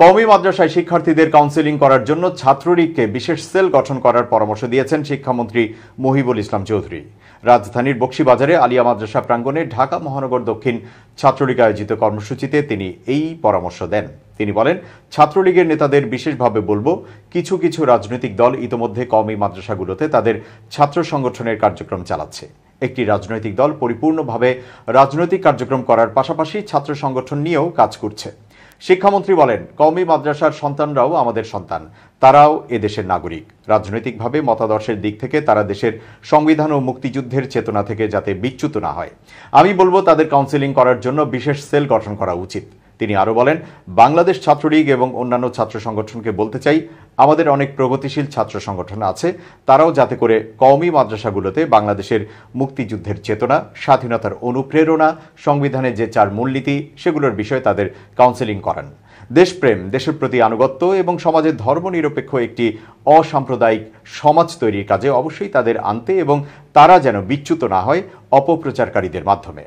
কওমি মাদ্রাসায় শিক্ষার্থীদের কাউন্সেলিং করার জন্য ছাত্রলীগকে বিশেষ সেল গঠন করার পরামর্শ দিয়েছেন শিক্ষামন্ত্রী মহিবুল ইসলাম চৌধুরী। রাজধানীর বকশীবাজারে আলিয়া মাদ্রাসা প্রাঙ্গণে ঢাকা মহানগর দক্ষিণ ছাত্রলীগ আয়োজিত কর্মসূচিতে তিনি এই পরামর্শ দেন। তিনি বলেন, ছাত্রলীগের নেতাদের বিশেষভাবে বলবো, কিছু কিছু রাজনৈতিক দল ইতোমধ্যে কওমি মাদ্রাসাগুলোতে তাদের ছাত্র সংগঠনের কার্যক্রম চালাচ্ছে। একটি রাজনৈতিক দল পরিপূর্ণভাবে রাজনৈতিক কার্যক্রম করার পাশাপাশি ছাত্র সংগঠন নিয়েও কাজ করছে। শিক্ষামন্ত্রী বলেন, কওমি মাদ্রাসার সন্তানরাও আমাদের সন্তান, তারাও এদেশের নাগরিক। রাজনৈতিকভাবে মতাদর্শের দিক থেকে তারা দেশের সংবিধান ও মুক্তিযুদ্ধের চেতনা থেকে যাতে বিচ্যুত না হয়, আমি বলবো তাদের কাউন্সেলিং করার জন্য বিশেষ সেল গঠন করা উচিত। তিনি আরো বলেন, বাংলাদেশ ছাত্রলীগ এবং অন্যান্য ছাত্র সংগঠনকে বলতে চাই, আমাদের অনেক প্রগতিশীল ছাত্র সংগঠন আছে, তারাও যাতে করে কওমি মাদ্রাসাগুলোতে বাংলাদেশের মুক্তিযুদ্ধের চেতনা, স্বাধীনতার অনুপ্রেরণা, সংবিধানের যে 4 মূলনীতি সেগুলোর বিষয়ে তাদের কাউন্সেলিং করান। দেশপ্রেম, দেশের প্রতি আনুগত্য এবং সমাজের ধর্মনিরপেক্ষ একটি অসাম্প্রদায়িক সমাজ তৈরির কাজে অবশ্যই তাদের আনতে এবং তারা যেন বিচ্যুত না হয় অপপ্রচারকারীদের মাধ্যমে।